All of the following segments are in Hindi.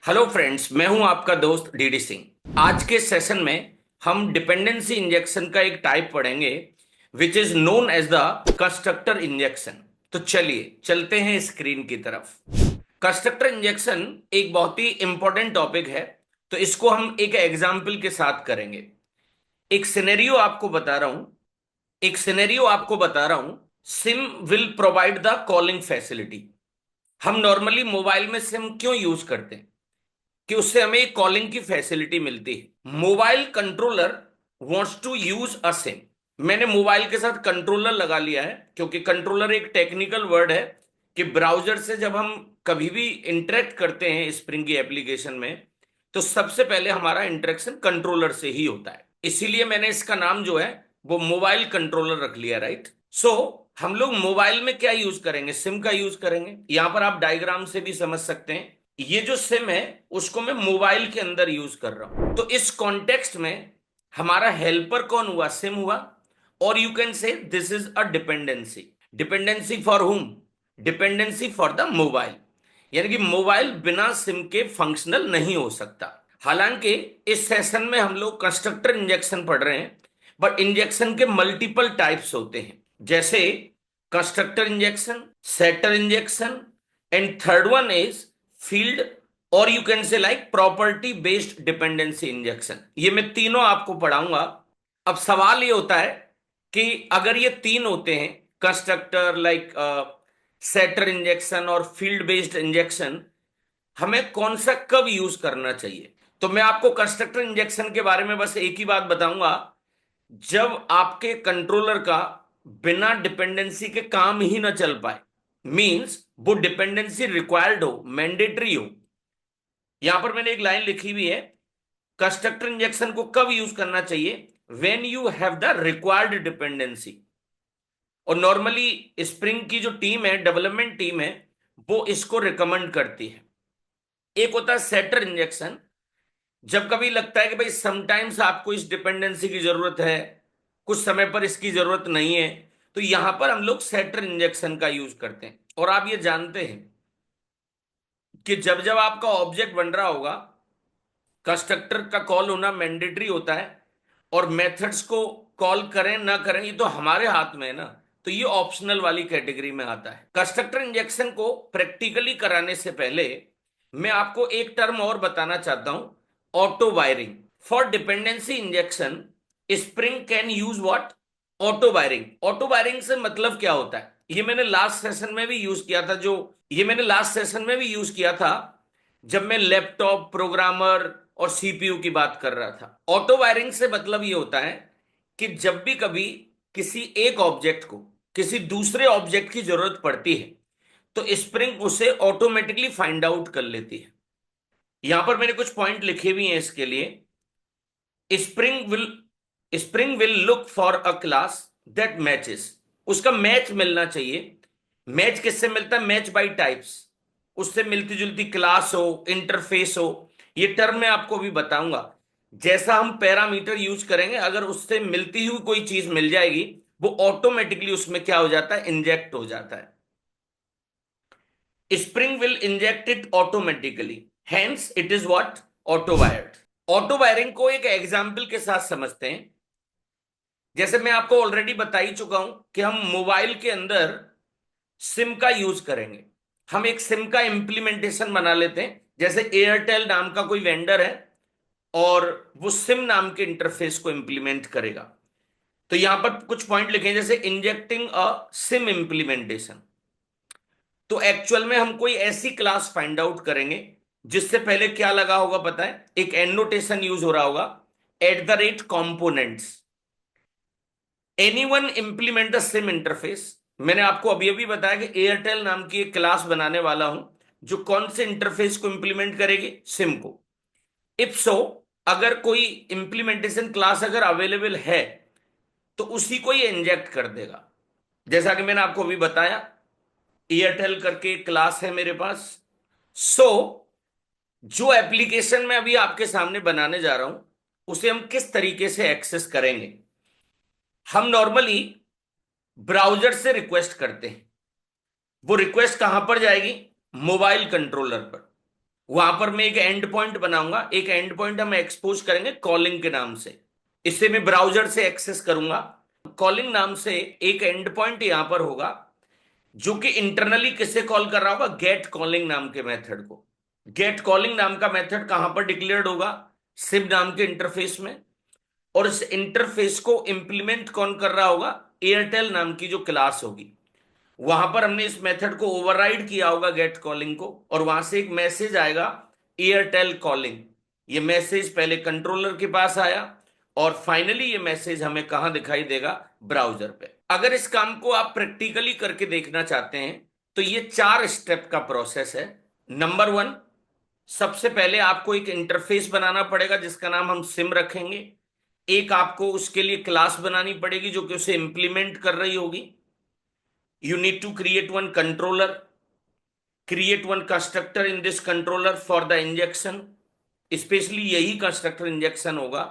हेलो फ्रेंड्स, मैं हूं आपका दोस्त डीडी सिंह। आज के सेशन में हम डिपेंडेंसी इंजेक्शन का एक टाइप पढ़ेंगे which is known as the constructor injection. तो चलिए चलते हैं स्क्रीन की तरफ। कंस्ट्रक्टर इंजेक्शन एक बहुत ही इंपॉर्टेंट टॉपिक है, तो इसको हम एक एग्जाम्पल के साथ करेंगे। एक सिनेरियो आपको बता रहा हूं एक सिनेरियो आपको बता रहा हूं। SIM will provide the calling facility. हम नॉर्मली मोबाइल में सिम क्यों यूज करते हैं? कि उससे हमें एक कॉलिंग की फैसिलिटी मिलती है। Mobile controller wants to use a SIM. मैंने मोबाइल के साथ कंट्रोलर लगा लिया है, क्योंकि कंट्रोलर एक टेक्निकल वर्ड है कि ब्राउजर से जब हम कभी भी इंटरेक्ट करते हैं स्प्रिंग की एप्लीकेशन में, तो सबसे पहले हमारा इंटरेक्शन कंट्रोलर से ही होता है। इसीलिए मैंने इसका नाम जो है वो मोबाइल कंट्रोलर रख लिया, राइट। सो हम लोग मोबाइल में क्या यूज करेंगे? सिम का यूज करेंगे। यहां पर आप डायग्राम से भी समझ सकते हैं, ये जो सिम है उसको मैं मोबाइल के अंदर यूज कर रहा हूं। तो इस कॉन्टेक्स्ट में हमारा हेल्पर कौन हुआ? सिम हुआ। और यू कैन से this is a dependency. Dependency for हुम? Dependency for the mobile. यानी कि मोबाइल बिना सिम के फंक्शनल नहीं हो सकता। हालांकि इस सेशन में हम लोग कंस्ट्रक्टर इंजेक्शन पढ़ रहे हैं, बट इंजेक्शन के मल्टीपल टाइप्स होते हैं, जैसे constructor injection, setter injection, and third one is field, और you can say like property based dependency injection. ये मैं तीनों आपको पढ़ाऊंगा। अब सवाल ये होता है कि अगर ये तीन होते हैं, कंस्ट्रक्टर, लाइक सेटर इंजेक्शन और फील्ड बेस्ड इंजेक्शन, हमें कौन सा कब यूज करना चाहिए? तो मैं आपको कंस्ट्रक्टर इंजेक्शन के बारे में बस एक ही बात बताऊंगा। जब आपके कंट्रोलर का बिना डिपेंडेंसी के काम ही ना चल पाए, मींस वो डिपेंडेंसी रिक्वायर्ड हो, मैंडेटरी हो। यहां पर मैंने एक लाइन लिखी हुई है, कंस्ट्रक्टर इंजेक्शन को कब यूज करना चाहिए? When you have the required dependency. और नॉर्मली स्प्रिंग की जो टीम है, डेवलपमेंट टीम है, वो इसको रिकमेंड करती है। एक होता है सेटर इंजेक्शन। जब कभी लगता है कि भाई समटाइम्स आपको इस डिपेंडेंसी की जरूरत है, कुछ समय पर इसकी जरूरत नहीं है, तो यहां पर हम लोग सेटर इंजेक्शन का यूज करते हैं। और आप ये जानते हैं कि जब जब आपका ऑब्जेक्ट बन रहा होगा, कंस्ट्रक्टर का कॉल होना मैंडेटरी होता है, और मेथड्स को कॉल करें ना करें ये तो हमारे हाथ में है ना। तो ये ऑप्शनल वाली कैटेगरी में आता है। कंस्ट्रक्टर इंजेक्शन को प्रैक्टिकली कराने से पहले मैं आपको एक टर्म और बताना चाहता हूं, auto wiring. For dependency injection spring can use what? Auto wiring. Auto wiring से मतलब क्या होता है? ये मैंने लास्ट सेशन में भी यूज किया था, जब मैं लैपटॉप प्रोग्रामर और सीपीयू की बात कर रहा था। ऑटो वायरिंग से मतलब ये होता है कि जब भी कभी किसी एक ऑब्जेक्ट को किसी दूसरे ऑब्जेक्ट की जरूरत पड़ती है, तो स्प्रिंग उसे ऑटोमेटिकली फाइंड आउट कर लेती है। यहां पर मैंने कुछ पॉइंट लिखे भी हैं इसके लिए। Spring will spring will look for a class that matches. उसका मैच मिलना चाहिए। मैच किससे मिलता है? Match by types. उससे मिलती जुलती क्लास हो, इंटरफेस हो। ये टर्म मैं आपको भी बताऊंगा। जैसा हम पैरामीटर यूज करेंगे, अगर उससे मिलती हुई कोई चीज मिल जाएगी, वो ऑटोमेटिकली उसमें क्या हो जाता है? इंजेक्ट हो जाता है। Spring will inject it automatically, hence it is what? Auto wired. Auto wiring को एक एग्जाम्पल के साथ समझते हैं। जैसे मैं आपको ऑलरेडी बता ही चुका हूं कि हम मोबाइल के अंदर सिम का यूज करेंगे। हम एक सिम का इंप्लीमेंटेशन बना लेते हैं। जैसे एयरटेल नाम का कोई वेंडर है, और वो सिम नाम के इंटरफेस को इंप्लीमेंट करेगा। तो यहां पर कुछ पॉइंट लिखे हैं, जैसे इंजेक्टिंग अ सिम इंप्लीमेंटेशन। तो एक्चुअल में हम कोई ऐसी क्लास फाइंड आउट करेंगे जिससे पहले क्या लगा होगा पता है? एक एनोटेशन यूज हो रहा होगा, eight the rate components. Any one implement the SIM interface. मैंने आपको अभी अभी बताया कि एयरटेल नाम की एक क्लास बनाने वाला हूं, जो कौन से इंटरफेस को इंप्लीमेंट करेगी? सिम को। इफ सो, अगर कोई इंप्लीमेंटेशन क्लास अगर अवेलेबल है, तो उसी को ये इंजेक्ट कर देगा। जैसा कि मैंने आपको अभी बताया, एयरटेल करके एक क्लास है मेरे पास। सो जो एप्लीकेशन मैं अभी आपके सामने बनाने जा रहा हूं, उसे हम किस तरीके से एक्सेस करेंगे? हम नॉर्मली ब्राउजर से रिक्वेस्ट करते हैं। वो रिक्वेस्ट कहां पर जाएगी? मोबाइल कंट्रोलर पर। वहां पर मैं एक एंड पॉइंट बनाऊंगा, एक एंड पॉइंट हम एक्सपोज करेंगे कॉलिंग के नाम से। इसे मैं ब्राउजर से एक्सेस करूंगा। कॉलिंग नाम से एक एंड पॉइंट यहां पर होगा जो कि इंटरनली किसे कॉल कर रहा होगा, गेट कॉलिंग नाम के मेथड को। गेट कॉलिंग नाम का मेथड कहां पर डिक्लेयर्ड होगा, सिम नाम के इंटरफेस में। और इस इंटरफेस को इंप्लीमेंट कौन कर रहा होगा, एयरटेल नाम की जो क्लास होगी। वहां पर हमने इस मेथड को ओवरराइड किया होगा गेट कॉलिंग को, और वहां से एक मैसेज आएगा एयरटेल कॉलिंग। ये मैसेज पहले कंट्रोलर के पास आया और फाइनली ये मैसेज हमें कहां दिखाई देगा, ब्राउजर पे। अगर इस काम को आप प्रैक्टिकली करके देखना चाहते हैं तो ये 4 स्टेप का प्रोसेस है। नंबर 1, सबसे पहले आपको एक इंटरफेस बनाना पड़ेगा जिसका नाम हम सिम रखेंगे। एक आपको उसके लिए क्लास बनानी पड़ेगी जो कि उसे इंप्लीमेंट कर रही होगी। You need to create one controller, create one constructor in this controller for the injection, specially यही कंस्ट्रक्टर इंजेक्शन होगा।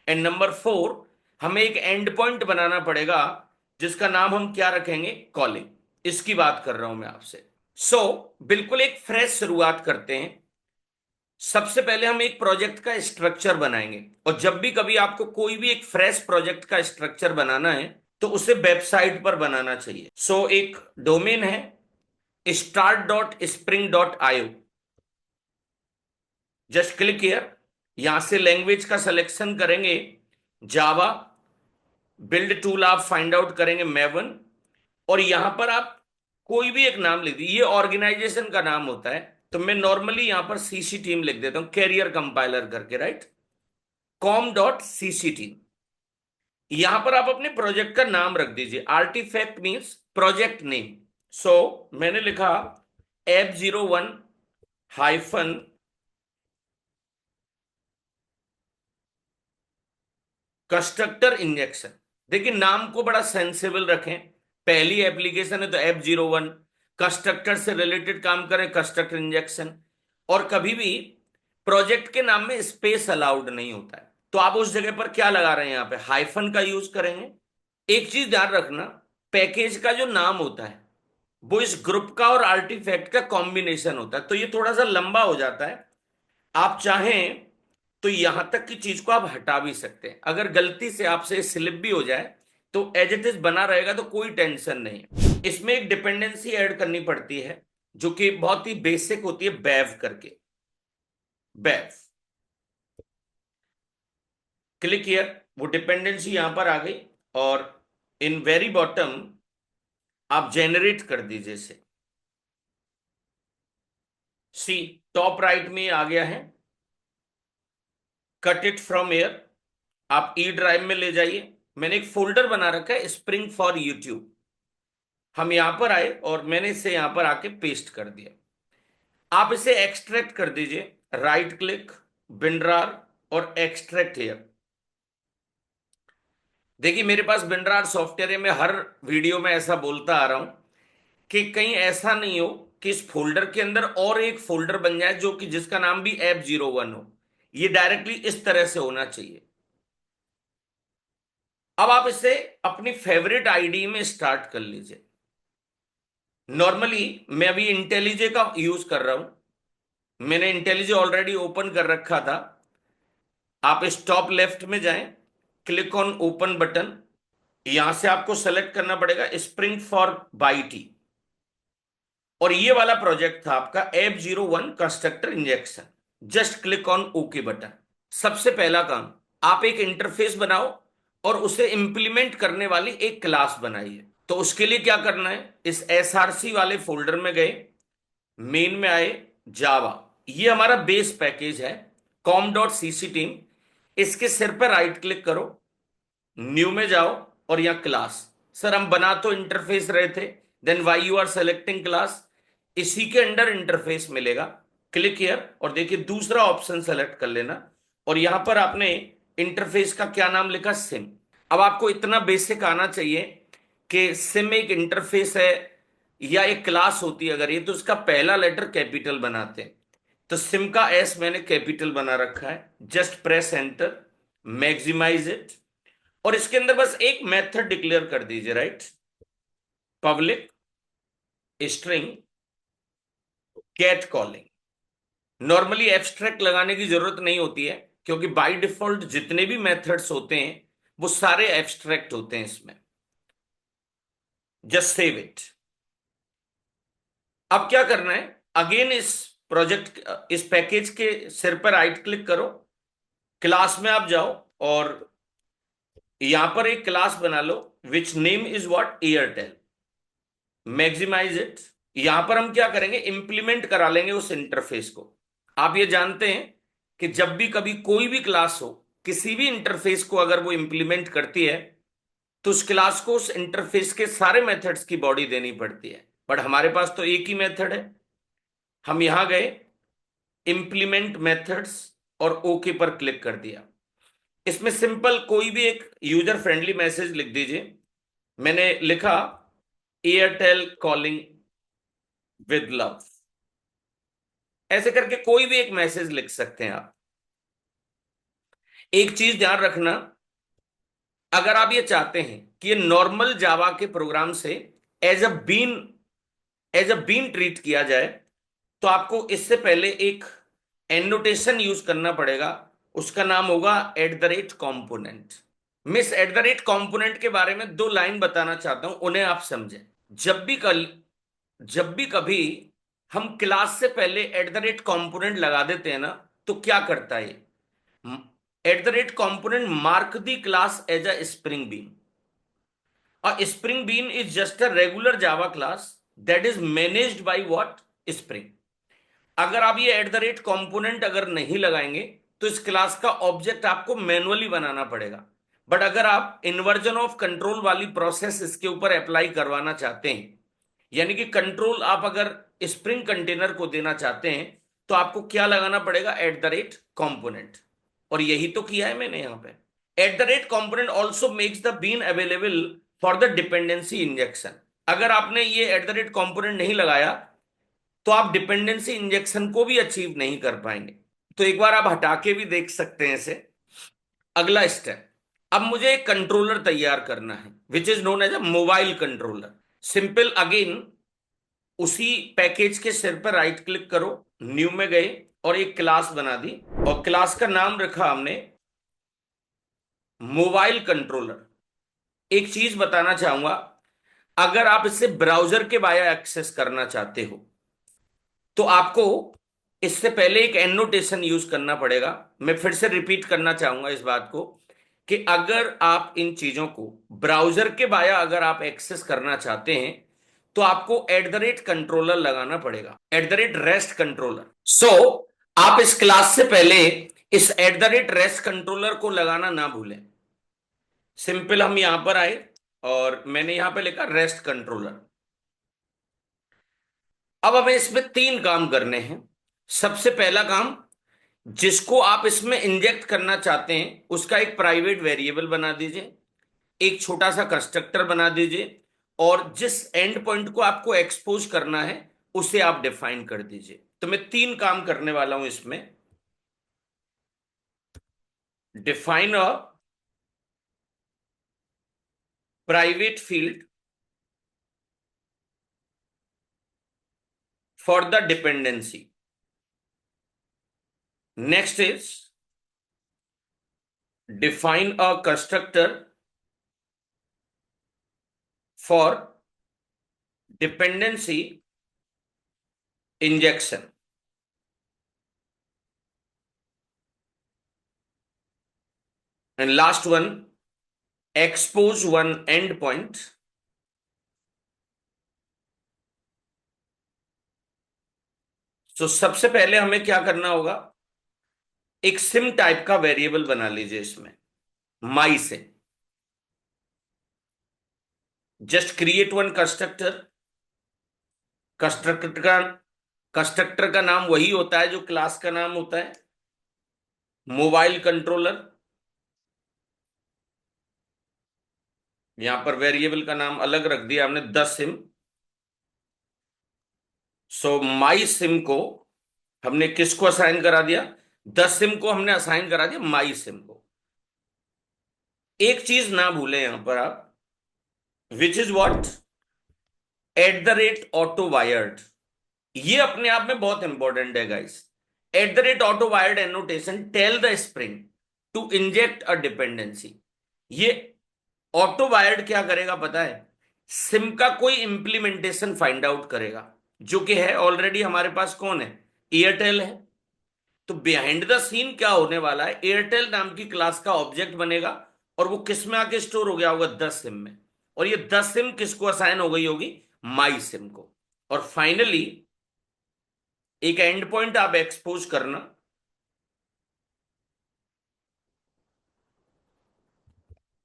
एंड नंबर 4, हमें एक एंड पॉइंट बनाना पड़ेगा जिसका नाम हम क्या रखेंगे, कॉलिंग। इसकी बात कर रहा हूं मैं आपसे। बिल्कुल एक फ्रेश शुरुआत करते हैं। सबसे पहले हम एक प्रोजेक्ट का स्ट्रक्चर बनाएंगे, और जब भी कभी आपको कोई भी एक फ्रेश प्रोजेक्ट का स्ट्रक्चर बनाना है तो उसे वेबसाइट पर बनाना चाहिए। एक डोमेन है start.spring.io। Just click here. यहां से लैंग्वेज का सिलेक्शन करेंगे जावा। बिल्ड टूल आप फाइंड आउट करेंगे मेवन। और यहां पर आप कोई भी एक नाम लिख दीजिए, ये ऑर्गेनाइजेशन का नाम होता है। तो मैं नॉर्मली यहां पर सीसी टीम लिख देता हूं, कैरियर कंपाइलर करके, राइट। com.cc team. यहां पर आप अपने प्रोजेक्ट का नाम रख दीजिए। Artifact means project name. मैंने लिखा F01 कंस्ट्रक्टर इंजेक्शन। देखिए नाम को बड़ा सेंसिबल रखें। पहली एप्लीकेशन है तो F01, कंस्ट्रक्टर से रिलेटेड काम करें, कंस्ट्रक्टर इंजेक्शन। और कभी भी प्रोजेक्ट के नाम में स्पेस अलाउड नहीं होता है, तो आप उस जगह पर क्या लगा रहे हैं, यहां पे हाइफन का यूज करेंगे। एक चीज ध्यान रखना, पैकेज का जो नाम होता है वो इस ग्रुप का और आर्टिफैक्ट का कॉम्बिनेशन होता है, तो ये थोड़ा सा लंबा हो जाता है। आप चाहें तो यहां तक की चीज को आप हटा भी सकते हैं। अगर गलती से आपसे स्लिप भी हो जाए तो एज इट इज बना रहेगा, तो कोई टेंशन नहीं है। इसमें एक डिपेंडेंसी ऐड करनी पड़ती है जो कि बहुत ही बेसिक होती है, बैव करके। बैव, क्लिक हियर। वो डिपेंडेंसी यहां पर आ गई, और इन वेरी बॉटम आप जेनरेट कर दीजिए इसे। सी, टॉप राइट में आ गया है। कट इट फ्रॉम एयर, आप ई ड्राइव में ले जाइए। मैंने एक फोल्डर बना रखा है स्प्रिंग फॉर यूट्यूब। हम यहां पर आए और मैंने इसे यहां पर आके पेस्ट कर दिया। आप इसे एक्सट्रैक्ट कर दीजिए। राइट क्लिक, बिनरार, और एक्सट्रैक्ट हियर। देखिए मेरे पास बिनरार सॉफ्टवेयर है। मैं हर वीडियो में ऐसा बोलता आ रहा हूं कि कहीं ऐसा नहीं हो कि इस फोल्डर के अंदर और एक फोल्डर बन जाए जो कि जिसका नाम भी F01 हो। ये डायरेक्टली इस तरह से होना चाहिए। अब आप इसे अपनी फेवरेट आईडी में स्टार्ट कर लीजिए। नॉर्मली मैं अभी इंटेलिजे का यूज कर रहा हूं। मैंने इंटेलिजे ऑलरेडी ओपन कर रखा था। आप इस टॉप लेफ्ट में जाएं, क्लिक ऑन ओपन बटन। यहां से आपको सेलेक्ट करना पड़ेगा स्प्रिंग फॉर बाईटी। और ये वाला प्रोजेक्ट था आपका F01 constructor injection. Just click on okay button. सबसे पहला काम, आप एक इंटरफेस बनाओ और उसे इंप्लीमेंट करने वाली एक क्लास बनाइए। तो उसके लिए क्या करना है, इस SRC वाले फोल्डर में गए, मेन में आए, जावा। ये हमारा बेस पैकेज है com.cc टीम। इसके सिर पर राइट क्लिक करो, न्यू में जाओ, और यहां क्लास। सर हम बना तो इंटरफेस रहे थे, then why you are selecting class. इसी के अंडर इंटरफेस मिलेगा। क्लिक हियर, और देखिए दूसरा ऑप्शन सेलेक्ट कर लेना। और यहां पर आपने इंटरफेस का क्या नाम लिखा, सिम। अब आपको इतना बेसिक आना चाहिए कि सिम एक इंटरफेस है या एक क्लास होती है, अगर ये तो उसका पहला लेटर कैपिटल बनाते हैं। तो सिम का एस मैंने कैपिटल बना रखा है। Just press enter, maximize it, और इसके अंदर बस एक मेथड डिक्लेयर कर दीजिए, right. Public string get calling. Normally abstract लगाने की जरूरत नहीं होती है, क्योंकि बाय डिफॉल्ट जितने भी मेथड्स होते हैं वो सारे एब्स्ट्रैक्ट होते हैं इसमें। Just save it. अब क्या करना है, अगेन इस प्रोजेक्ट, इस पैकेज के सिर पर राइट क्लिक करो, क्लास में आप जाओ और यहां पर एक क्लास बना लो which name is what, Airtel. Maximise it. यहां पर हम क्या करेंगे, इंप्लीमेंट करा लेंगे उस इंटरफेस को। आप ये जानते हैं कि जब भी कभी कोई भी क्लास हो, किसी भी इंटरफेस को अगर वो इंप्लीमेंट करती है तो उस क्लास को उस इंटरफेस के सारे मेथड्स की बॉडी देनी पड़ती है। बट हमारे पास तो एक ही मेथड है। हम यहां गए, इंप्लीमेंट मेथड्स, और ओके पर क्लिक कर दिया। इसमें सिंपल कोई भी एक यूजर फ्रेंडली मैसेज लिख दीजिए। मैंने लिखा एयरटेल कॉलिंग विद लव। ऐसे करके कोई भी एक मैसेज लिख सकते हैं आप। एक चीज ध्यान रखना, अगर आप ये चाहते हैं कि ये नॉर्मल जावा के प्रोग्राम से as a bean as a bean treat किया जाए, तो आपको इससे पहले एक एनोटेशन यूज करना पड़ेगा। उसका नाम होगा @component। मिस @component के बारे में दो लाइन बताना चाहता हूं, उन्हें आप समझें। जब भी कल जब भी कभी हम क्लास से पहले @component लगा देते हैं ना, तो क्या करता है, @component mark the class as a Spring bean. A spring bean is just a regular Java class that is managed by what? Spring। अगर आप ये @component अगर नहीं लगाएंगे तो इस क्लास का ऑब्जेक्ट आपको मैनुअली बनाना पड़ेगा। बट अगर आप इन्वर्जन ऑफ कंट्रोल वाली प्रोसेस इसके ऊपर अप्लाई करवाना चाहते हैं, यानी कि कंट्रोल आप अगर स्प्रिंग कंटेनर को देना चाहते हैं, तो आपको क्या लगाना पड़ेगा, @component। और यही तो किया है मैंने यहां पे। @component also makes the bean available for the dependency injection. अगर आपने ये @component नहीं लगाया तो आप डिपेंडेंसी इंजेक्शन को भी अचीव नहीं कर पाएंगे। तो एक बार आप हटा के भी देख सकते हैं इसे। अगला स्टेप, अब मुझे एक कंट्रोलर तैयार करना है which is known as a mobile controller. Simple, again उसी पैकेज के सिर पर राइट क्लिक करो, न्यू में गए और एक क्लास बना दी, और क्लास का नाम रखा हमने मोबाइल कंट्रोलर। एक चीज बताना चाहूंगा, अगर आप इसे ब्राउजर के बाया एक्सेस करना चाहते हो तो आपको इससे पहले एक एनोटेशन यूज करना पड़ेगा। मैं फिर से रिपीट करना चाहूंगा इस बात को, कि अगर आप इन चीजों को ब्राउजर के बाया अगर आप एक्सेस करना चाहते हैं तो आपको @कंट्रोलर लगाना पड़ेगा, @रेस्ट कंट्रोलर। सो आप इस क्लास से पहले इस @रेस्ट कंट्रोलर को लगाना ना भूलें। सिंपल, हम यहां पर आए और मैंने यहां पे लिखा रेस्ट कंट्रोलर। अब हमें इसमें तीन काम करने हैं। सबसे पहला काम, जिसको आप इसमें इंजेक्ट करना चाहते हैं उसका एक प्राइवेट वेरिएबल बना दीजिए, एक छोटा सा कंस्ट्रक्टर बना दीजिए, और जिस एंड पॉइंट को आपको एक्सपोज करना है उसे आप डिफाइन कर दीजिए। तो मैं तीन काम करने वाला हूं इसमें। Define a private field for the dependency. Next is define a constructor for dependency injection। And last one, expose one endpoint। तो सबसे पहले हमें क्या करना होगा, एक सिम टाइप का वेरिएबल बना लीजिए इसमें, माई से। Just create one constructor. Constructor का नाम वही होता है जो क्लास का नाम होता है, मोबाइल कंट्रोलर। यहां पर वेरिएबल का नाम अलग रख दिया हमने, 10 सिम। सो माई सिम को हमने किसको असाइन करा दिया, 10 सिम को हमने असाइन करा दिया माई सिम को। एक चीज ना भूलें यहां पर आप, which is what, @autowired. ये अपने आप में बहुत इंपॉर्टेंट है guys. At the rate autowired annotation tell the Spring to inject a dependency. ये ऑटो वायर्ड क्या करेगा पता है? सिम का कोई इंप्लीमेंटेशन फाइंड आउट करेगा, जो कि है ऑलरेडी हमारे पास कौन है? एयरटेल है। तो बिहाइंड द सीन क्या होने वाला है? एयरटेल नाम की क्लास का ऑब्जेक्ट बनेगा और वो किस में आके स्टोर हो गया होगा? 10 सिम में। और ये 10 सिम किसको असाइन हो गई होगी? माई सिम को। और फाइनली एक एंड पॉइंट आप एक्सपोज करना,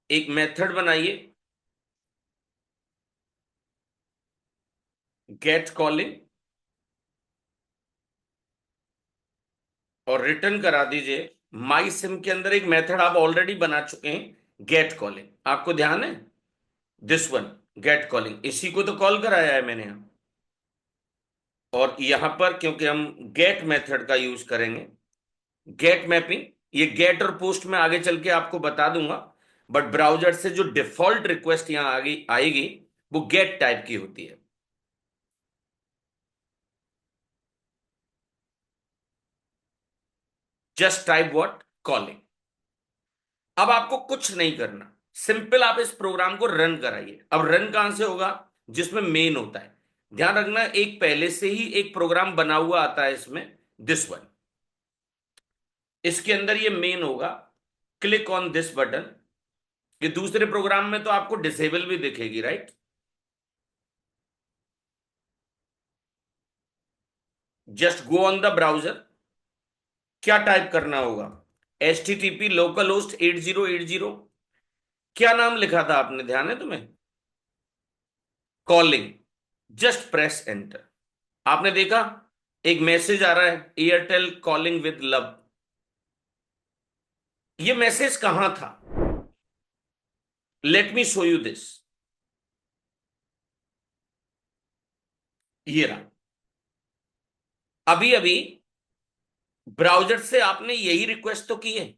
एक मेथड बनाइए गेट कॉलिंग और रिटर्न करा दीजिए माई सिम के अंदर एक मेथड आप ऑलरेडी बना चुके हैं गेट कॉलिंग। आपको ध्यान है? दिस वन गेट कॉलिंग, इसी को तो कॉल कराया है मैंने यहां। और यहां पर क्योंकि हम गेट मेथड का यूज करेंगे, गेट मैपिंग, ये गेट और पोस्ट में आगे चल के आपको बता दूंगा, बट ब्राउजर से जो डिफॉल्ट रिक्वेस्ट यहां आगे आएगी वो गेट टाइप की होती है। Just type what? कॉलिंग। अब आपको कुछ नहीं करना, सिंपल आप इस प्रोग्राम को रन कराइए। अब रन कहां से होगा? जिसमें मेन होता है। ध्यान रखना, एक पहले से ही एक प्रोग्राम बना हुआ आता है इसमें, दिस वन। इसके अंदर ये मेन होगा, क्लिक ऑन दिस बटन। ये दूसरे प्रोग्राम में तो आपको डिसेबल भी दिखेगी, right? Just go on the browser. क्या टाइप करना होगा? HTTP local host 8080। क्या नाम लिखा था आपने, ध्यान है तुम्हें? कॉलिंग। Just press enter. आपने देखा एक मैसेज आ रहा है, एयरटेल कॉलिंग विद लव। ये मैसेज कहां था? Let me show you this. ये रहा। अभी अभी ब्राउजर से आपने यही रिक्वेस्ट तो की है,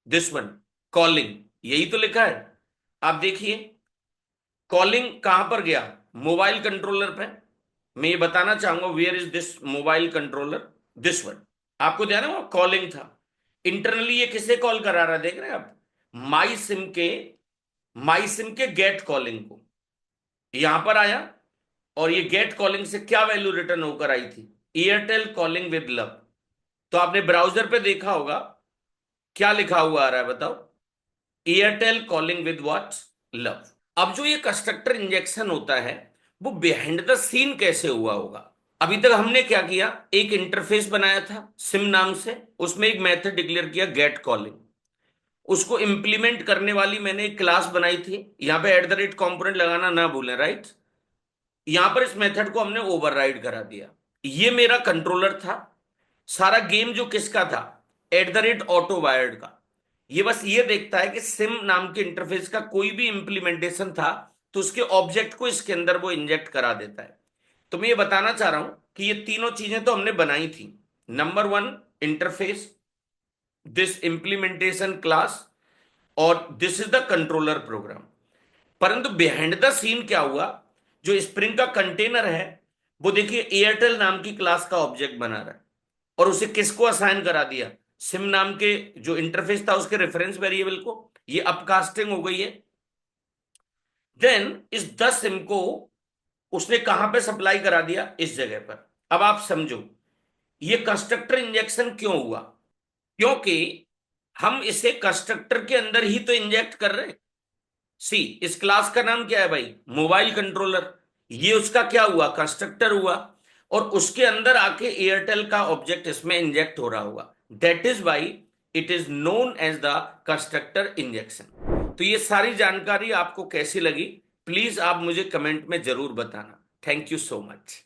दिस वन कॉलिंग, यही तो लिखा है। आप देखिए कॉलिंग कहां पर गया? मोबाइल कंट्रोलर पे। मैं ये बताना चाहूंगा where is this mobile controller, this one. आपको ध्यान है वो कॉलिंग था। इंटरनली ये किसे कॉल करा रहा है देख रहे हैं आप? माई सिम के, माई सिम के गेट कॉलिंग को। यहां पर आया और ये गेट कॉलिंग से क्या वैल्यू रिटर्न होकर आई थी? Airtel calling with love. तो आपने ब्राउजर पे देखा होगा क्या लिखा हुआ आ रहा है बताओ? Airtel calling with what? Love. अब जो ये कंस्ट्रक्टर इंजेक्शन होता है वो बिहाइंड द सीन कैसे हुआ होगा? अभी तक हमने क्या किया, एक इंटरफेस बनाया था सिम नाम से, उसमें एक मेथड डिक्लेयर किया गेट कॉलिंग। उसको इंप्लीमेंट करने वाली मैंने एक क्लास बनाई थी, यहां पे एट द रेट कॉम्पोनेंट लगाना ना भूलें, राइट? यहां पर इस मेथड को हमने ओवरराइड करा दिया। ये मेरा कंट्रोलर था। सारा गेम जो किसका था? Eight the rate auto wired का। ये बस ये देखता है कि सिम नाम के इंटरफेस का कोई भी इंप्लीमेंटेशन था तो उसके ऑब्जेक्ट को इसके अंदर वो इंजेक्ट करा देता है। तो मैं ये बताना चाह रहा हूं कि ये तीनों चीजें तो हमने बनाई थी। Number one interface, this implementation class, और this is the controller program. परंतु बिहाइंड द सीन क्या हुआ? जो स्प्रिंग का कंटेनर है वो देखिए एयरटेल नाम की क्लास का ऑब्जेक्ट बना रहा है और उसे किसको असाइन करा दिया? सिम नाम के जो इंटरफेस था उसके रेफरेंस वेरिएबल को। ये अपकास्टिंग हो गई है। देन इस 10 सिम को उसने कहां पे सप्लाई करा दिया? इस जगह पर। अब आप समझो ये कंस्ट्रक्टर इंजेक्शन क्यों हुआ? क्योंकि हम इसे कंस्ट्रक्टर के अंदर ही तो इंजेक्ट कर रहे हैं। सी, इस क्लास का नाम क्या है भाई? Mobile controller. ये उसका क्या हुआ? कंस्ट्रक्टर हुआ। और उसके अंदर आके एयरटेल का ऑब्जेक्ट इसमें इंजेक्ट हो रहा होगा। That is why it is known as the constructor injection. तो ये सारी जानकारी आपको कैसी लगी प्लीज आप मुझे कमेंट में जरूर बताना। Thank you so much.